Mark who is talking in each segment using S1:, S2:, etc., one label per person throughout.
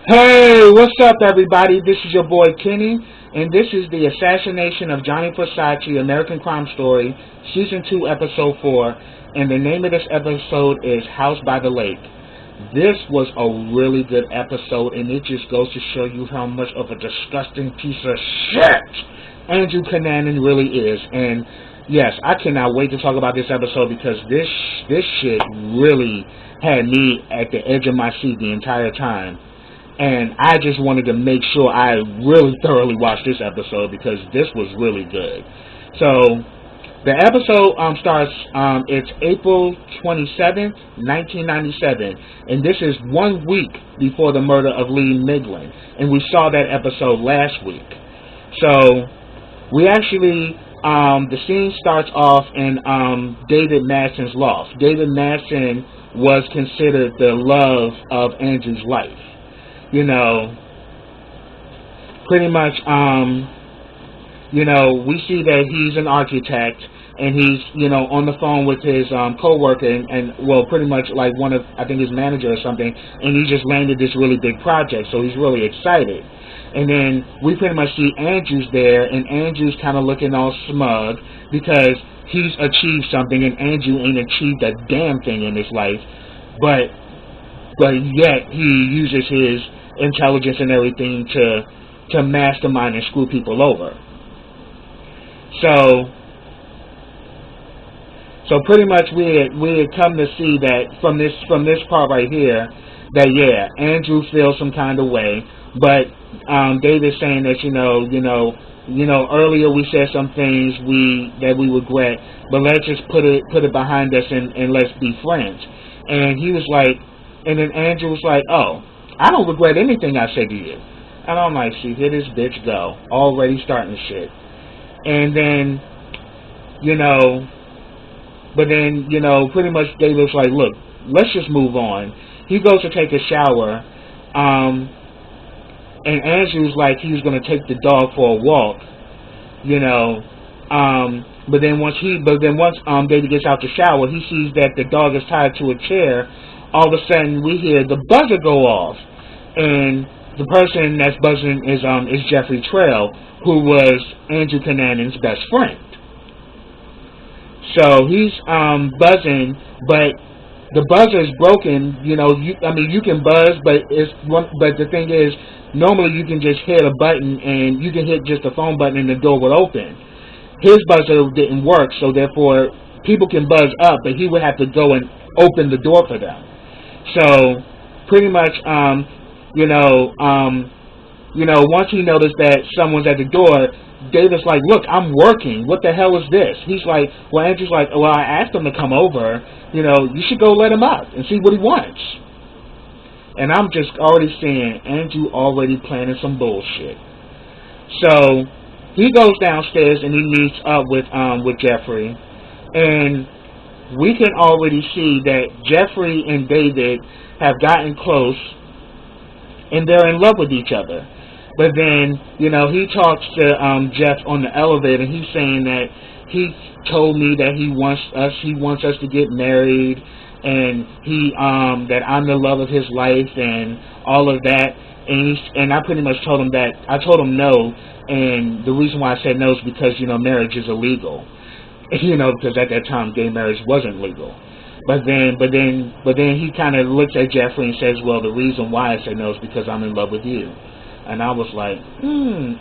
S1: Hey, what's up, everybody? This is your boy Kenny, and this is the Assassination of Gianni Versace American Crime Story, Season 2, Episode 4, and the name of this episode is House by the Lake. This was a really good episode, and it just goes to show you how much of a disgusting piece of shit Andrew Cunanan really is. And yes, I cannot wait to talk about this episode because this shit really had me at the edge of my seat the entire time. And I just wanted to make sure I really thoroughly watched this episode because this was really good. So, the episode starts, it's April 27th, 1997. And this is 1 week before the murder of Lee Miglin. And we saw that episode last week. So, we actually, the scene starts off in David Madson's loft. David Madson was considered the love of Andrew's life. You know, pretty much, we see that he's an architect, and he's, on the phone with his co-worker, and pretty much like one of, I think his manager or something, and he just landed this really big project, so he's really excited. And then we pretty much see Andrew's there, and Andrew's kind of looking all smug, because he's achieved something, and Andrew ain't achieved a damn thing in his life, but yet he uses his intelligence and everything to mastermind and screw people over. So pretty much we had come to see that from this part right here that Andrew feels some kind of way, but David's saying that earlier we said some things that we regret, but let's just put it behind us and let's be friends. And he was like, and then Andrew was like, oh, I don't regret anything I said to you. And I'm like, see, here this bitch go. Already starting shit. And then, pretty much David was like, look, let's just move on. He goes to take a shower, and Andrew's like, he was going to take the dog for a walk, but then once David gets out the shower, he sees that the dog is tied to a chair. All of a sudden, we hear the buzzer go off, and the person that's buzzing is Jeffrey Trail, who was Andrew Cunanan's best friend. So he's buzzing, but the buzzer is broken. You can buzz, but the thing is, normally you can just hit a button, and you can hit just a phone button, and the door would open. His buzzer didn't work, so therefore people can buzz up, but he would have to go and open the door for them. So pretty much, once he noticed that someone's at the door, David's like, look, I'm working. What the hell is this? He's like, well, Andrew's like, well, I asked him to come over. You should go let him up and see what he wants. And I'm just already seeing Andrew already planning some bullshit. So he goes downstairs and he meets up with Jeffrey, and we can already see that Jeffrey and David have gotten close, and they're in love with each other. But then, he talks to Jeff on the elevator, and he's saying that he told me that he wants us to get married, and that I'm the love of his life, and all of that. And I pretty much told him that I told him no, and the reason why I said no is because marriage is illegal. Because at that time gay marriage wasn't legal. But then he kind of looks at Jeffrey and says, well, the reason why I said no is because I'm in love with you. And I was like,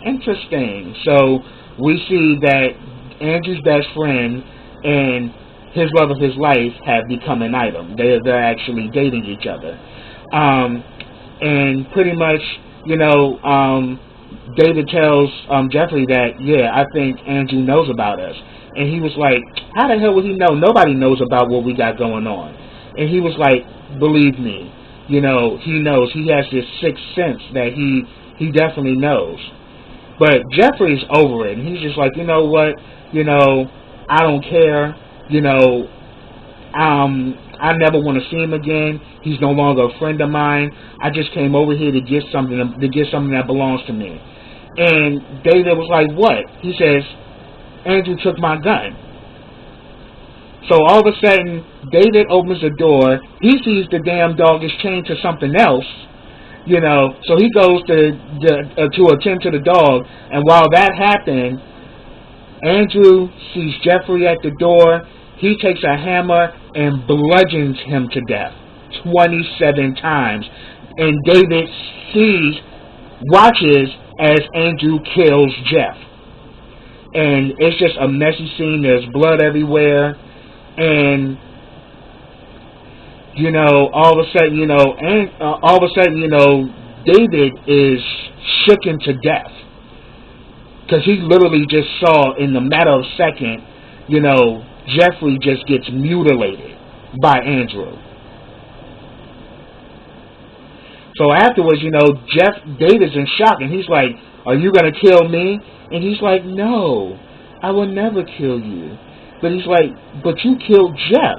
S1: interesting. So we see that Andrew's best friend and his love of his life have become an item. They're actually dating each other. And pretty much, David tells Jeffrey that, I think Andrew knows about us. And he was like, how the hell would he know? Nobody knows about what we got going on. And he was like, believe me, he knows. He has this sixth sense that he definitely knows. But Jeffrey's over it. And he's just like, you know what? I don't care. I never want to see him again. He's no longer a friend of mine. I just came over here to get something that belongs to me. And David was like, what? He says, Andrew took my gun. So all of a sudden, David opens the door. He sees the damn dog is chained to something else. You know, so he goes to attend to the dog, and while that happened, Andrew sees Jeffrey at the door. He takes a hammer and bludgeons him to death 27 times. And David watches as Andrew kills Jeff. And it's just a messy scene. There's blood everywhere. And, you know, all of a sudden, David is shooken to death. Because he literally just saw, in the matter of a second, you know, Jeffrey just gets mutilated by Andrew. So afterwards, you know, David's in shock, and he's like, "Are you going to kill me?" And he's like, "No, I will never kill you." But he's like, "But you killed Jeff.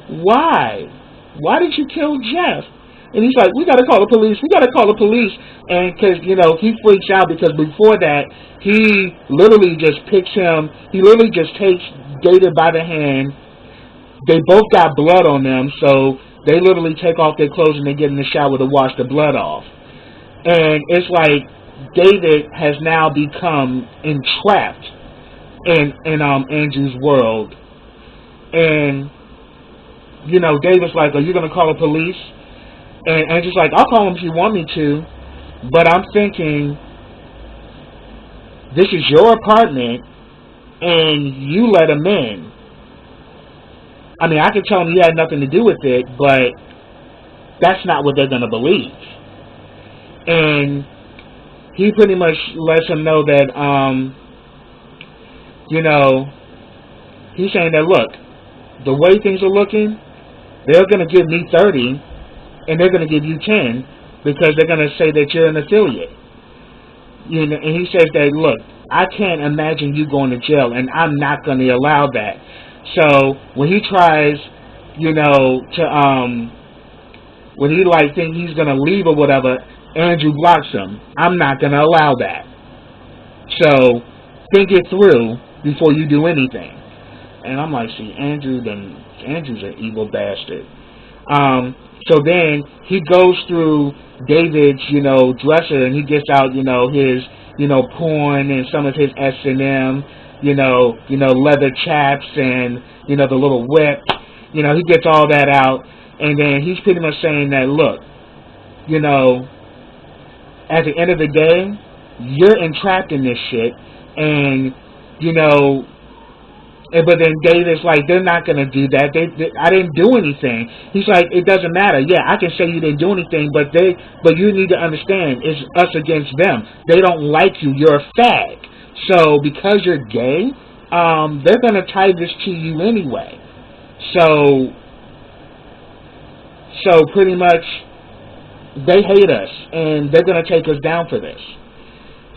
S1: Why? Why did you kill Jeff?" And he's like, "We got to call the police. We got to call the police." And because, you know, he freaks out because before that, he literally just takes David by the hand. They both got blood on them, so they literally take off their clothes and they get in the shower to wash the blood off. And it's like David has now become entrapped in Andrew's world. And, you know, David's like, "Are you going to call the police?" And Andrew's like, "I'll call them if you want me to, but I'm thinking, this is your apartment, and you let him in. I mean, I could tell him you had nothing to do with it, but that's not what they're going to believe." And he pretty much lets him know that, you know, he's saying that, look, the way things are looking, they're going to give me 30, and they're going to give you 10, because they're going to say that you're an affiliate. You know, and he says that, look, I can't imagine you going to jail, and I'm not going to allow that. So when he tries, you know, when he like thinks he's going to leave or whatever, Andrew blocks him. "I'm not going to allow that. So think it through before you do anything." And I'm like, see, Andrew's an evil bastard. So then he goes through David's, you know, dresser, and he gets out, you know, his, you know, porn and some of his S&M, you know, leather chaps and, you know, the little whip. You know, he gets all that out, and then he's pretty much saying that, look, you know, at the end of the day, you're entrapped in this shit, and, you know, but then David's like, they're not going to do that. I didn't do anything. He's like, it doesn't matter. Yeah, I can say you didn't do anything, but you need to understand, it's us against them. They don't like you. You're a fag. So because you're gay, they're going to tie this to you anyway. So pretty much, they hate us, and they're going to take us down for this.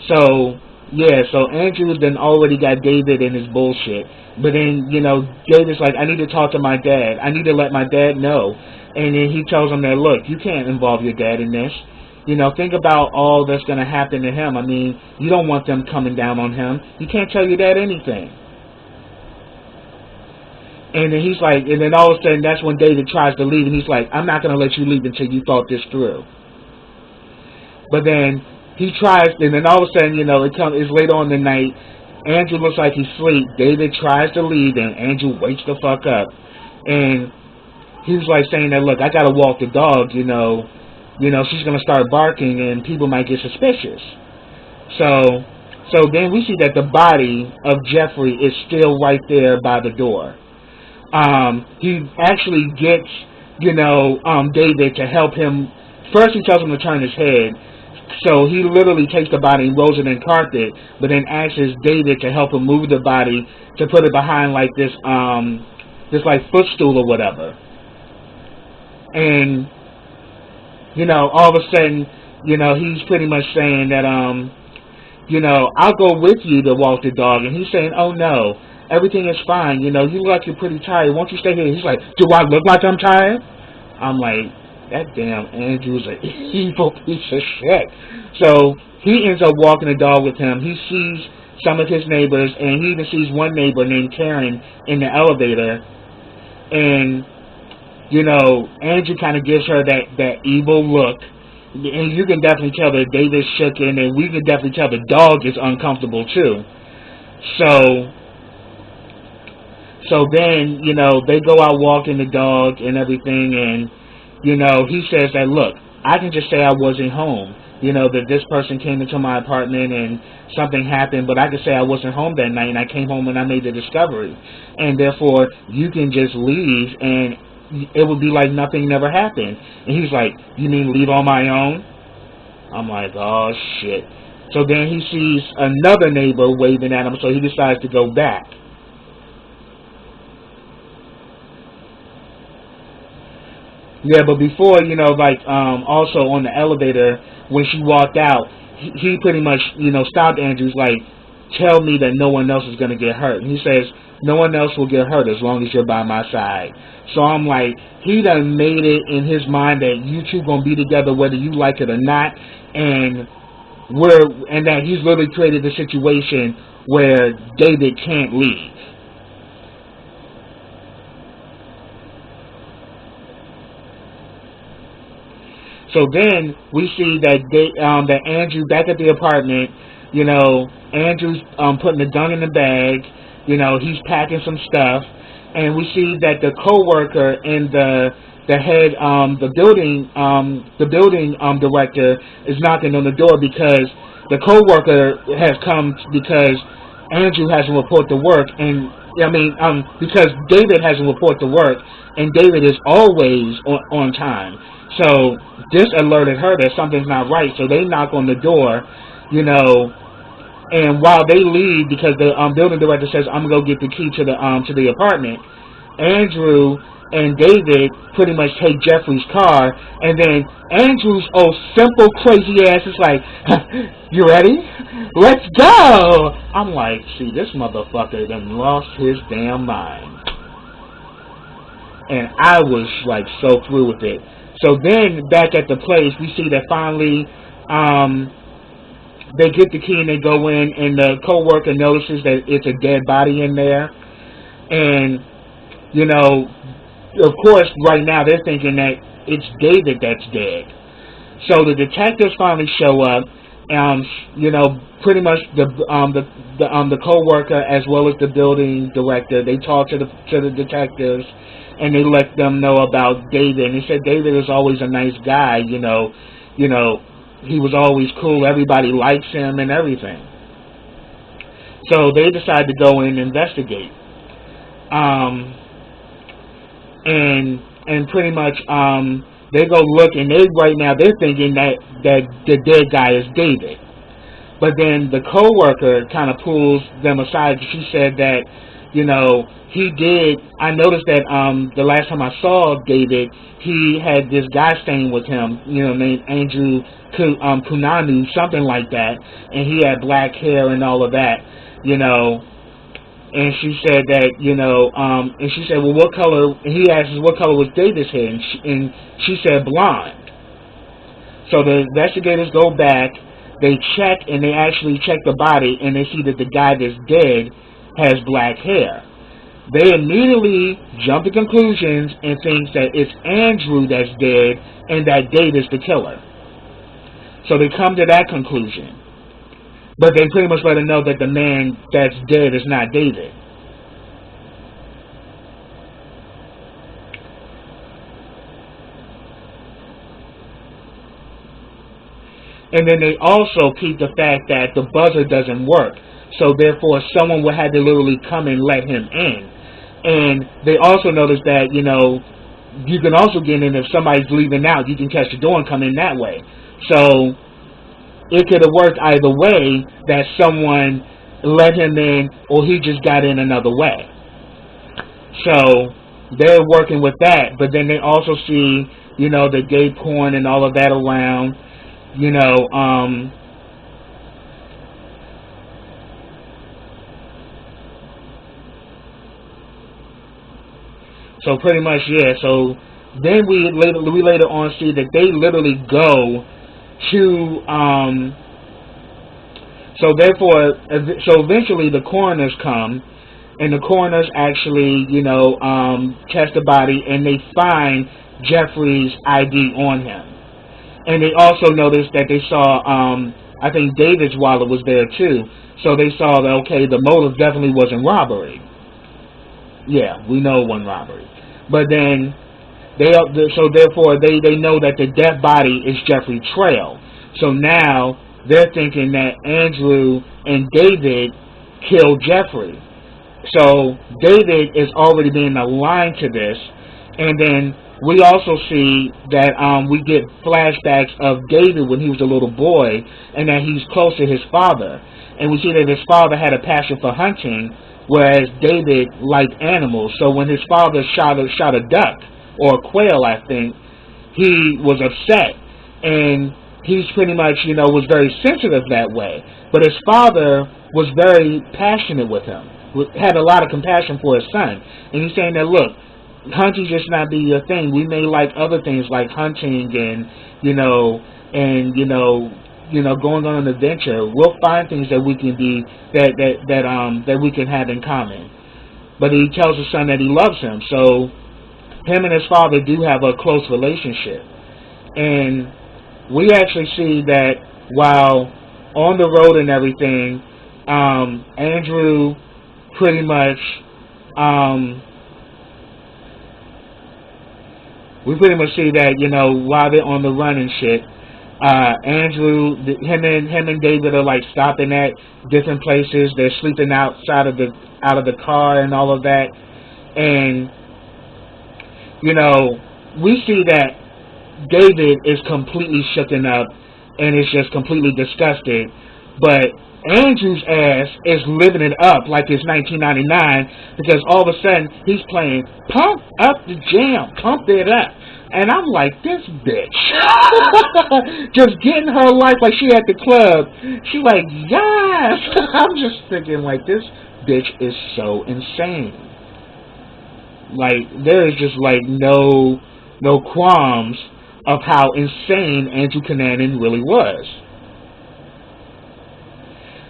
S1: So yeah, so Andrew then already got David in his bullshit. But then, you know, David's like, I need to talk to my dad. I need to let my dad know. And then he tells him that, look, you can't involve your dad in this. You know, think about all that's going to happen to him. I mean, you don't want them coming down on him. You can't tell your dad anything. And then he's like, and then all of a sudden, that's when David tries to leave. And he's like, I'm not going to let you leave until you thought this through. But then he tries, and then all of a sudden, you know, it's later on in the night. Andrew looks like he's asleep. David tries to leave, and Andrew wakes the fuck up. And he's like saying that, look, I got to walk the dog, you know, she's going to start barking, and people might get suspicious. So then we see that the body of Jeffrey is still right there by the door. He actually gets, you know, David to help him. First he tells him to turn his head. So he literally takes the body and rolls it in carpet, but then asks David to help him move the body to put it behind like this like footstool or whatever. And, you know, all of a sudden, you know, he's pretty much saying that, you know, I'll go with you to walk the dog. And he's saying, oh no, everything is fine. You know, you look like you're pretty tired. Won't you stay here? He's like, do I look like I'm tired? I'm like, that damn Andrew's an evil piece of shit. So he ends up walking the dog with him. He sees some of his neighbors, and he even sees one neighbor named Karen in the elevator. And, you know, Andrew kind of gives her that evil look, And you can definitely tell that David's shooken, and we can definitely tell the dog is uncomfortable too. So, so then, they go out walking the dog and everything, and, he says that, look, I can just say I wasn't home. That this person came into my apartment and something happened, but I can say I wasn't home that night and I came home and I made the discovery. And therefore, you can just leave and it would be like nothing never happened. And he's like, you mean leave on my own? I'm like, oh shit. So then he sees another neighbor waving at him, so he decides to go back. Yeah, but before, also on the elevator, when she walked out, he pretty much, stopped Andrew's like, tell me that no one else is going to get hurt. And he says, no one else will get hurt as long as you're by my side. So I'm like, he done made it in his mind that you two going to be together whether you like it or not. And that he's literally created a situation where David can't leave. So then we see that that Andrew back at the apartment, Andrew's putting the gun in the bag, he's packing some stuff, and we see that the coworker and the head the building director is knocking on the door because the coworker has come because Andrew hasn't reported to work, and because David hasn't reported to work, and David is always on time. So this alerted her that something's not right. So they knock on the door, and while they leave, because the building director says, "I'm gonna go get the key to the apartment," Andrew and David pretty much take Jeffrey's car, and then Andrew's simple crazy ass is like, "You ready? Let's go!" I'm like, see, this motherfucker done lost his damn mind, and I was like so through with it. So then back at the place, we see that finally they get the key and they go in, and the co-worker notices that it's a dead body in there. And, of course, right now they're thinking that it's David that's dead. So the detectives finally show up. Pretty much the co-worker as well as the building director, they talk to the detectives, and they let them know about David. And they said David is always a nice guy, he was always cool, everybody likes him and everything. So they decide to go in and investigate. And pretty much they go look, and they're thinking that the dead guy is David. But then the coworker kind of pulls them aside. She said that, he did. I noticed that the last time I saw David, he had this guy staying with him, named Andrew Kunanu, something like that, and he had black hair and all of that, And she said that, and she said, well, what color? And he asked, what color was David's hair? And she said blonde. So the investigators go back. They check, and they actually check the body, and they see that the guy that's dead has black hair. They immediately jump to conclusions and think that it's Andrew that's dead and that David's the killer. So they come to that conclusion. But they pretty much let her know that the man that's dead is not David. And then they also keep the fact that the buzzer doesn't work. So therefore, someone would have to literally come and let him in. And they also notice that, you can also get in if somebody's leaving out. You can catch the door and come in that way. So it could have worked either way, that someone let him in or he just got in another way. So they're working with that. But then they also see, the gay porn and all of that around. So pretty much, yeah. So then we later on see that they literally go to so eventually the coroners come, and the coroners actually test the body, and they find Jeffrey's ID on him. And they also noticed that they saw, I think David's wallet was there too. So they saw that, okay, the motive definitely wasn't robbery. Yeah, we know it wasn't robbery. But then, so therefore they know that the dead body is Jeffrey Trail. So now they're thinking that Andrew and David killed Jeffrey. So David is already being aligned to this. And then we also see that we get flashbacks of David when he was a little boy, and that he's close to his father. And we see that his father had a passion for hunting, whereas David liked animals. So when his father shot a duck, or a quail, I think, he was upset. And he's pretty much, was very sensitive that way. But his father was very passionate with him, had a lot of compassion for his son. And he's saying that, look, hunting just not be your thing. We may like other things like hunting and going on an adventure. We'll find things that we can be that we can have in common. But he tells his son that he loves him. So him and his father do have a close relationship. And we actually see that while on the road and everything, Andrew pretty much we pretty much see that, while they're on the run and shit, Andrew, him and David are like stopping at different places. They're sleeping outside of the car and all of that. And we see that David is completely shooken up and is just completely disgusted. But Andrew's ass is living it up like it's 1999, because all of a sudden he's playing Pump Up the Jam, Pump It Up. And I'm like, this bitch. Just getting her life like she at the club. She like, yes. I'm just thinking like, this bitch is so insane. Like, there is just like no qualms of how insane Andrew Cunanan really was.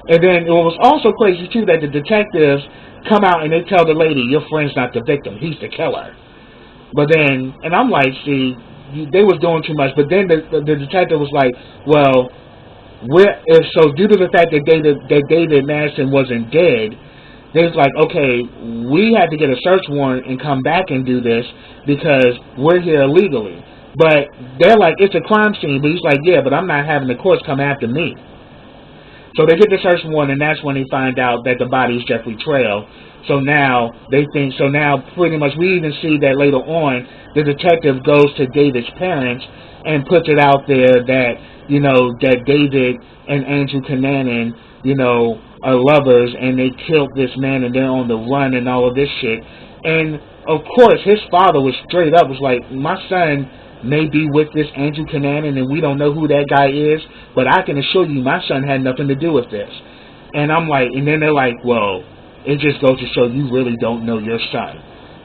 S1: And then it was also crazy too that the detectives come out and they tell the lady, your friend's not the victim, he's the killer. But then, and I'm like, see, they was doing too much. But then the detective was like, well, due to the fact that David Madison wasn't dead, they was like, okay, we had to get a search warrant and come back and do this because we're here illegally. But they're like, it's a crime scene. But he's like, yeah, but I'm not having the courts come after me. So they get the search warrant, and that's when they find out that the body is Jeffrey Trail. So now pretty much we even see that later on the detective goes to David's parents and puts it out there that that David and Andrew Cunanan are lovers and they killed this man and they're on the run and all of this shit. And of course his father was straight up was like, my son may be with this Andrew Cunanan and we don't know who that guy is, but I can assure you my son had nothing to do with this. And I'm like, and then they're like, well, it just goes to show you really don't know your son.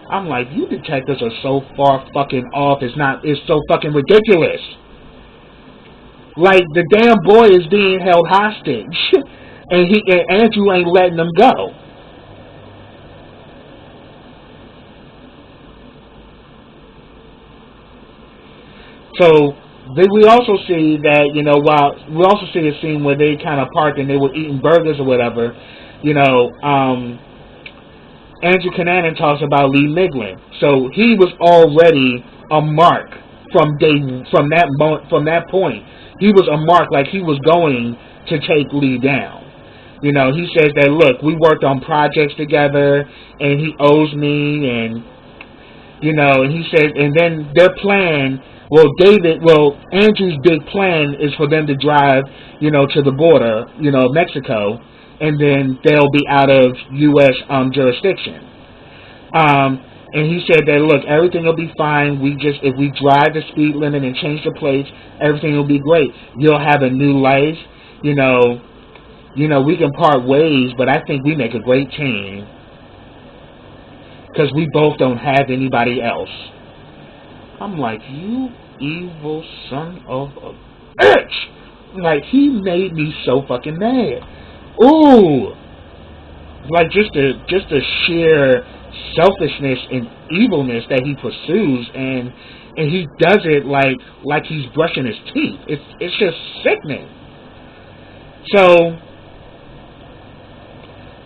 S1: I'm like, you detectives are so far fucking off, it's so fucking ridiculous. Like, the damn boy is being held hostage and Andrew ain't letting them go. So we also see that, while we also see a scene where they kind of parked and they were eating burgers or whatever, Andrew Cunanan talks about Lee Miglin. So he was already a mark from that point. He was a mark, like he was going to take Lee down. He says that, look, we worked on projects together and he owes me, and and he says, and then their plan, Andrew's big plan is for them to drive, to the border, Mexico, and then they'll be out of U.S. Jurisdiction. And he said that, look, everything will be fine. If we drive the speed limit and change the plates, everything will be great. You'll have a new life. We can part ways, but I think we make a great team because we both don't have anybody else. I'm like, you evil son of a bitch. Like, he made me so fucking mad. Ooh. Like, just the sheer selfishness and evilness that he pursues, and and he does it like he's brushing his teeth. It's just sickening. So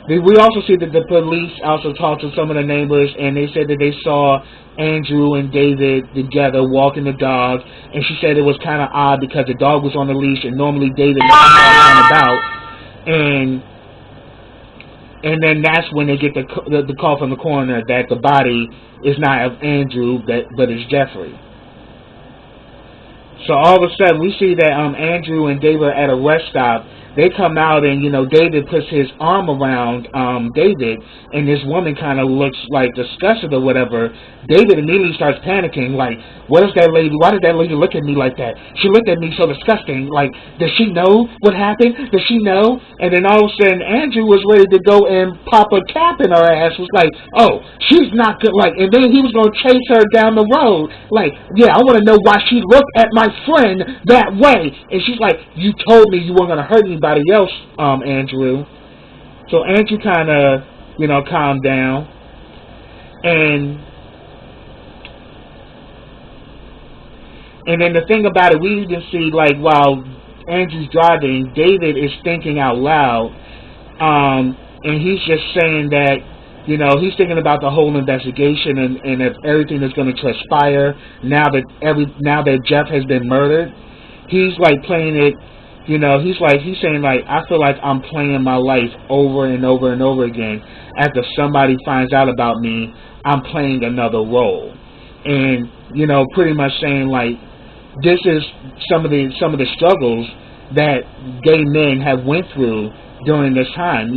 S1: we also see that the police also talked to some of the neighbors, and they said that they saw Andrew and David together walking the dog, and she said it was kind of odd because the dog was on the leash, and normally David lets the dog run about, and then that's when they get the call from the coroner that the body is not of Andrew, but is Jeffrey. So all of a sudden we see that Andrew and David are at a rest stop. They come out, and David puts his arm around David, and this woman kind of looks like disgusted or whatever. David immediately starts panicking, like, what is that lady? Why did that lady look at me like that? She looked at me so disgusting. Like, does she know what happened? Does she know? And then all of a sudden, Andrew was ready to go and pop a cap in her ass. Was like, oh, she's not good. Like, and then he was going to chase her down the road. Like, yeah, I want to know why she looked at my friend that way. And she's like, you told me you weren't going to hurt anybody else, Andrew. So Andrew kind of, calmed down. And then the thing about it, we even see, like, while Andrew's driving, David is thinking out loud, and he's just saying that, he's thinking about the whole investigation and if everything is going to transpire now that Jeff has been murdered. He's like playing it, he's saying, like, I feel like I'm playing my life over and over and over again. After somebody finds out about me, I'm playing another role. And, pretty much saying, like, this is some of the struggles that gay men have went through during this time.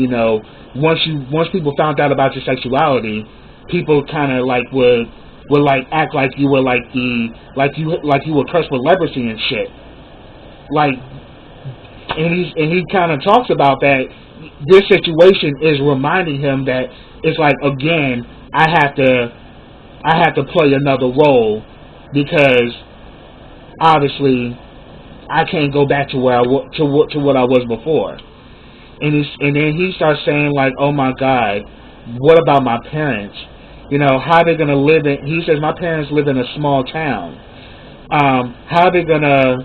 S1: Once people found out about your sexuality, people kind of like would like act like you were like you were cursed with leprosy and shit. Like, and he kind of talks about that. This situation is reminding him that it's like, again, I have to play another role because obviously I can't go back to where what I was before. And then he starts saying, like, oh my God, what about my parents? How they're gonna live in? He says, my parents live in a small town. How they're gonna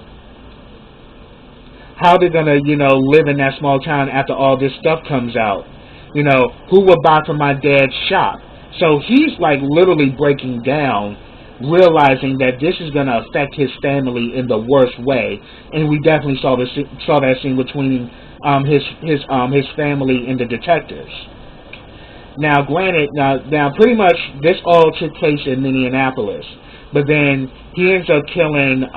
S1: live in that small town after all this stuff comes out? Who will buy from my dad's shop? So he's like literally breaking down, realizing that this is going to affect his family in the worst way. And we definitely saw that scene between his family and the detectives. Now, granted, now pretty much this all took place in Minneapolis, but then he ends up killing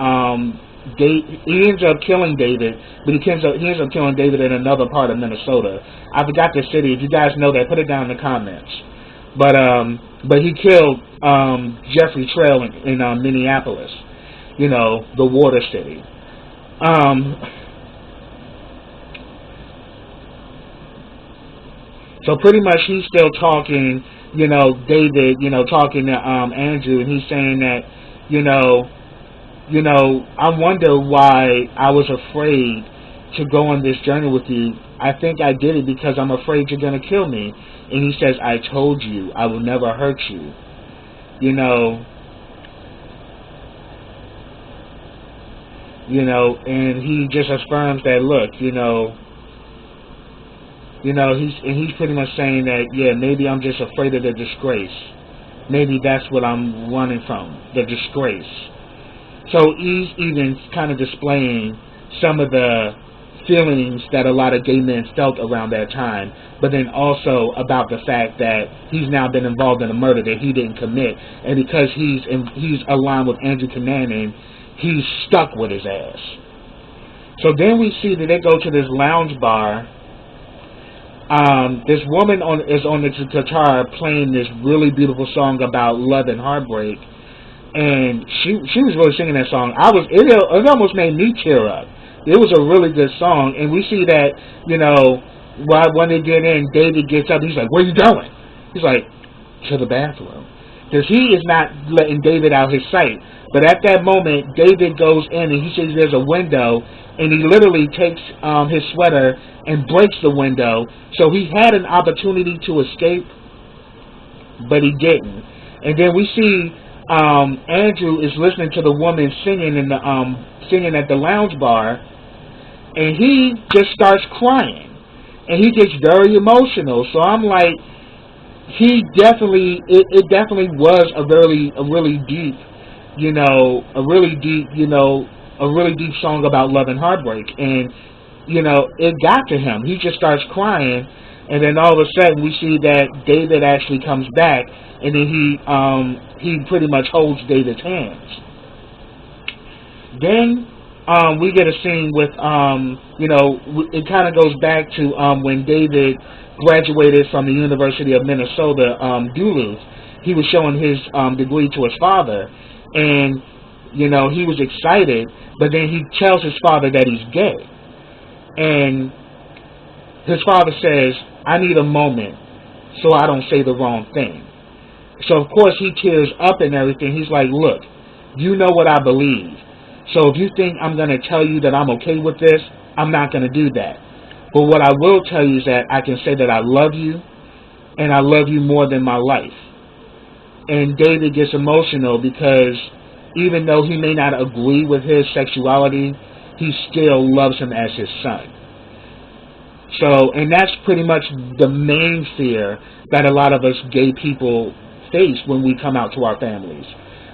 S1: David, but he ends up killing David in another part of Minnesota. I forgot the city. If you guys know that, put it down in the comments. But he killed Jeffrey Trail in Minneapolis, the water city. So pretty much he's still talking, David, talking to Andrew, and he's saying that, I wonder why I was afraid to go on this journey with you. I think I did it because I'm afraid you're going to kill me. And he says, I told you I will never hurt you. And he just affirms that, look, he's pretty much saying that, yeah, maybe I'm just afraid of the disgrace. Maybe that's what I'm running from, the disgrace. So he's even kind of displaying some of the feelings that a lot of gay men felt around that time, but then also about the fact that he's now been involved in a murder that he didn't commit, and because he's aligned with Andrew Cunanan, he's stuck with his ass. So then we see that they go to this lounge bar. This woman is on the guitar playing this really beautiful song about love and heartbreak, and she was really singing that song. It almost made me tear up. It was a really good song, and we see that, when they get in, David gets up, he's like, where are you going? He's like, to the bathroom. Because he is not letting David out his sight. But at that moment, David goes in, and he sees there's a window, and he literally takes his sweater and breaks the window. So he had an opportunity to escape, but he didn't. And then we see Andrew is listening to the woman singing in the singing at the lounge bar, and he just starts crying, and he gets very emotional. So I'm like, it definitely was a really deep, a really deep song about love and heartbreak, and it got to him. He just starts crying, and then all of a sudden we see that David actually comes back, and then he pretty much holds David's hands. Then we get a scene with it kind of goes back to when David graduated from the University of Minnesota, Duluth. He was showing his degree to his father, and he was excited, but then he tells his father that he's gay. And his father says, I need a moment so I don't say the wrong thing. So, of course, he tears up and everything. He's like, look, you know what I believe. So if you think I'm going to tell you that I'm okay with this, I'm not going to do that. But what I will tell you is that I can say that I love you, and I love you more than my life. And David gets emotional because even though he may not agree with his sexuality, he still loves him as his son. So, and that's pretty much the main fear that a lot of us gay people face when we come out to our families.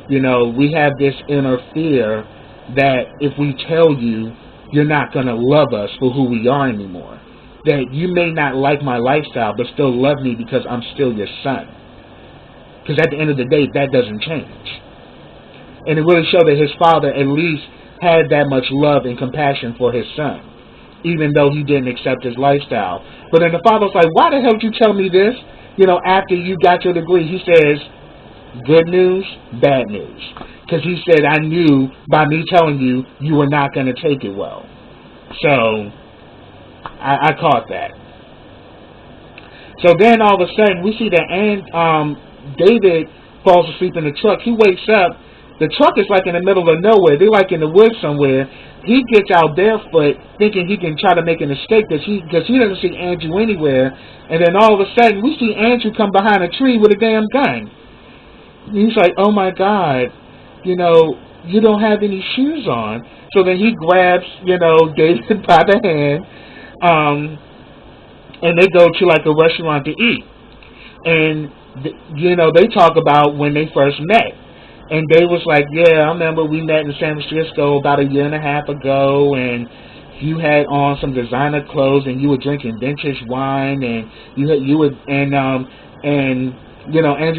S1: We have this inner fear that if we tell you, you're not going to love us for who we are anymore. That you may not like my lifestyle, but still love me because I'm still your son. Because at the end of the day, that doesn't change. And it really showed that his father at least had that much love and compassion for his son, even though he didn't accept his lifestyle. But then the father's like, why the hell did you tell me this? After you got your degree. He says, good news, bad news. Because he said, I knew by me telling you, you were not going to take it well. So, I caught that. So then all of a sudden, we see that David falls asleep in the truck. He wakes up. The truck is like in the middle of nowhere. They're like in the woods somewhere. He gets out barefoot thinking he can try to make an escape because he doesn't see Andrew anywhere. And then all of a sudden, we see Andrew come behind a tree with a damn gun. He's like, oh my God, you don't have any shoes on. So then he grabs, David by the hand, and they go to like a restaurant to eat. And, they talk about when they first met. And Dave was like, yeah, I remember we met in San Francisco about 1.5 years ago, and you had on some designer clothes, and you were drinking vintage wine, and Andrew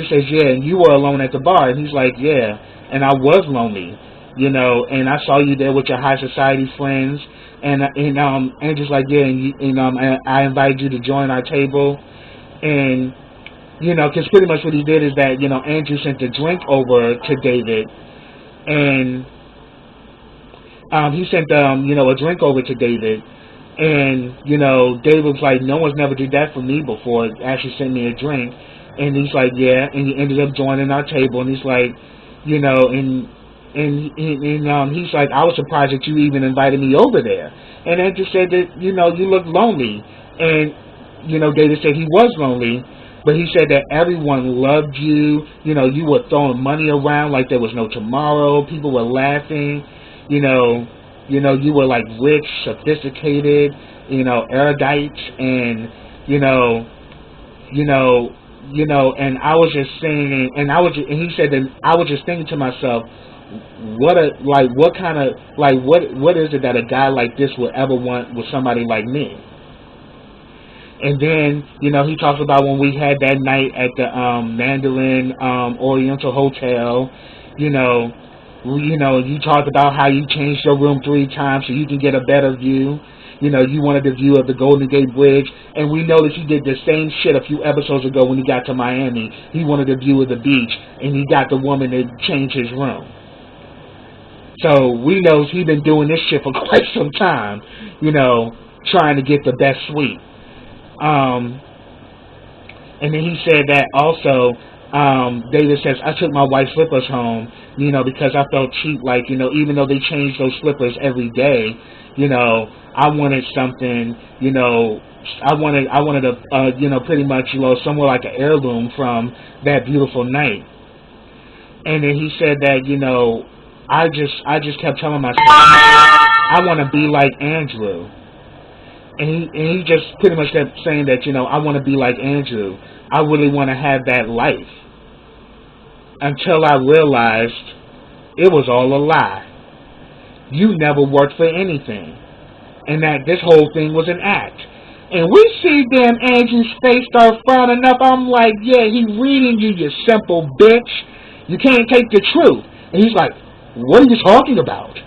S1: says, yeah, and you were alone at the bar. And he's like, yeah, and I was lonely, and I saw you there with your high society friends, and Andrew's like, yeah, and I invited you to join our table, and because pretty much what he did is that, Andrew sent a drink over to David, and he sent, a drink over to David, and, David was like, no one's never did that for me before, actually sent me a drink, and he's like, yeah, and he ended up joining our table, and he's like, he's like, I was surprised that you even invited me over there, and Andrew said that, you look lonely, and, David said he was lonely. But he said that everyone loved you. You were throwing money around like there was no tomorrow. People were laughing. You were like rich, sophisticated, erudite, and and I was just saying, and he said that I was just thinking to myself, what is it that a guy like this would ever want with somebody like me? And then, he talks about when we had that night at the Mandarin Oriental Hotel. You talked about how you changed your room 3 times so you can get a better view. You wanted the view of the Golden Gate Bridge. And we know that he did the same shit a few episodes ago when he got to Miami. He wanted the view of the beach, and he got the woman to change his room. So we know he's been doing this shit for quite some time, trying to get the best suite. And then he said that also, David says, I took my white slippers home, because I felt cheap, like, even though they changed those slippers every day, I wanted something, I wanted a, pretty much, somewhere like an heirloom from that beautiful night. And then he said that, I just kept telling myself, I want to be like Andrew. And he just pretty much kept saying that, I want to be like Andrew. I really want to have that life. Until I realized it was all a lie. You never worked for anything. And that this whole thing was an act. And we see damn Andrew's face start frowning up. I'm like, yeah, he reading you, you simple bitch. You can't take the truth. And he's like, what are you talking about?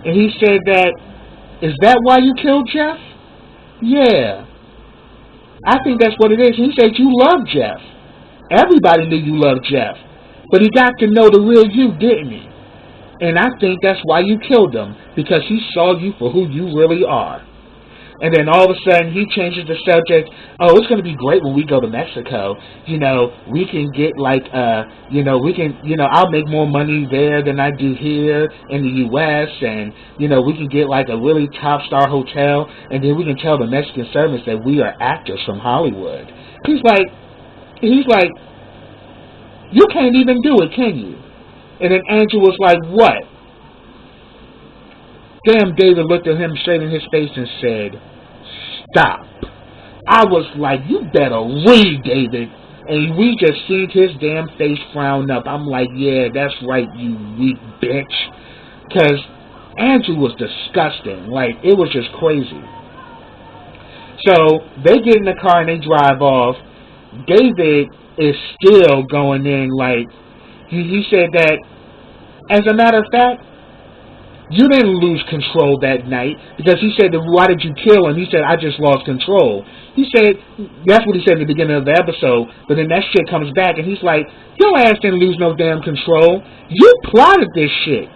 S1: And he said that, is that why you killed Jeff? Yeah. I think that's what it is. He said you love Jeff. Everybody knew you loved Jeff. But he got to know the real you, didn't he? And I think that's why you killed him. Because he saw you for who you really are. And then all of a sudden he changes the subject. Oh, it's going to be great when we go to Mexico. We can get like, I'll make more money there than I do here in the U.S. And, we can get like a really top star hotel. And then we can tell the Mexican servants that we are actors from Hollywood. He's like, you can't even do it, can you? And then Andrew was like, what? Damn, David looked at him straight in his face and said, stop. I was like, you better read, David. And we just seen his damn face frown up. I'm like, yeah, that's right, you weak bitch. Because Andrew was disgusting. Like, it was just crazy. So, they get in the car and they drive off. David is still going in like, he said that, as a matter of fact, you didn't lose control that night. Because he said, why did you kill him? He said, I just lost control. He said, that's what he said at the beginning of the episode. But then that shit comes back and he's like, your ass didn't lose no damn control. You plotted this shit.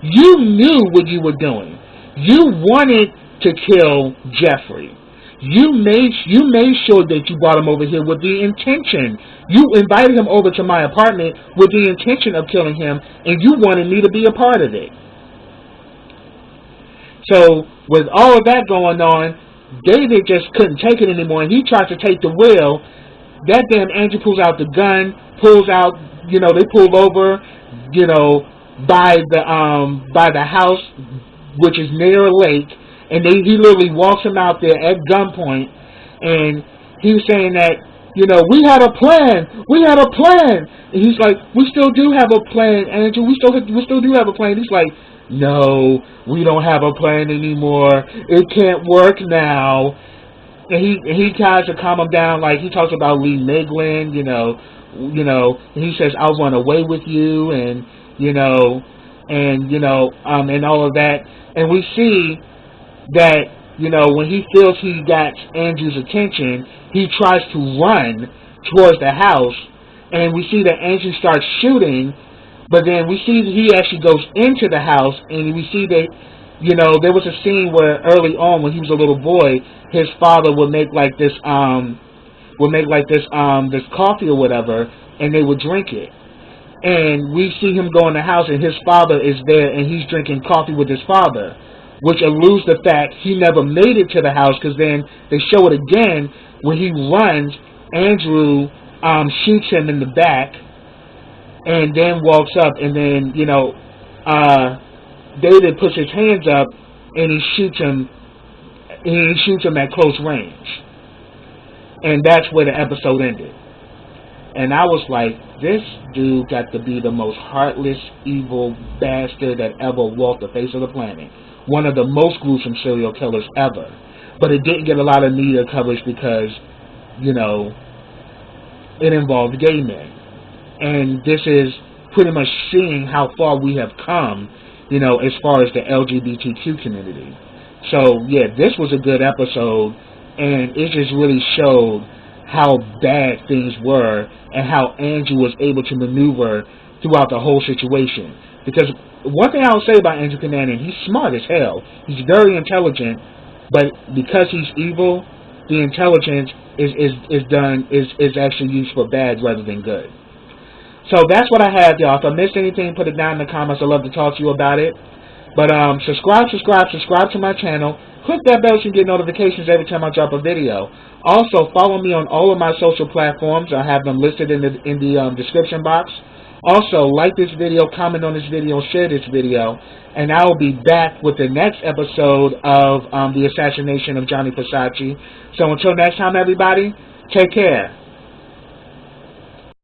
S1: You knew what you were doing. You wanted to kill Jeffrey. You made sure that you brought him over here with the intention. You invited him over to my apartment with the intention of killing him. And you wanted me to be a part of it. So, with all of that going on, David just couldn't take it anymore, and he tried to take the wheel. That damn Andrew pulls out the gun, they pulled over, by the house, which is near a lake, and he literally walks him out there at gunpoint, and he was saying that, we had a plan, and he's like, we still do have a plan, Andrew, we still do have a plan. He's like, no, we don't have a plan anymore. It can't work now. And he tries to calm him down, like he talks about Lee Miglin, and he says, I'll run away with you, and all of that. And we see that, when he feels he got Andrew's attention, he tries to run towards the house, and we see that Andrew starts shooting. But then we see that he actually goes into the house, and we see that, there was a scene where early on when he was a little boy, his father would make like this this coffee or whatever, and they would drink it. And we see him go in the house, and his father is there, and he's drinking coffee with his father, which alludes the fact he never made it to the house, because then they show it again when he runs. Andrew shoots him in the back. And then walks up, and then, David puts his hands up, and he shoots him at close range. And that's where the episode ended. And I was like, this dude got to be the most heartless, evil bastard that ever walked the face of the planet. One of the most gruesome serial killers ever. But it didn't get a lot of media coverage because, it involved gay men. And this is pretty much seeing how far we have come, as far as the LGBTQ community. So, yeah, this was a good episode, and it just really showed how bad things were and how Andrew was able to maneuver throughout the whole situation. Because one thing I'll say about Andrew Cunanan, he's smart as hell. He's very intelligent, but because he's evil, the intelligence is actually used for bad rather than good. So that's what I have, y'all. If I missed anything, put it down in the comments. I'd love to talk to you about it. But subscribe to my channel. Click that bell so you get notifications every time I drop a video. Also, follow me on all of my social platforms. I have them listed in the description box. Also, like this video, comment on this video, share this video, and I will be back with the next episode of the Assassination of Gianni Versace. So until next time, everybody, take care.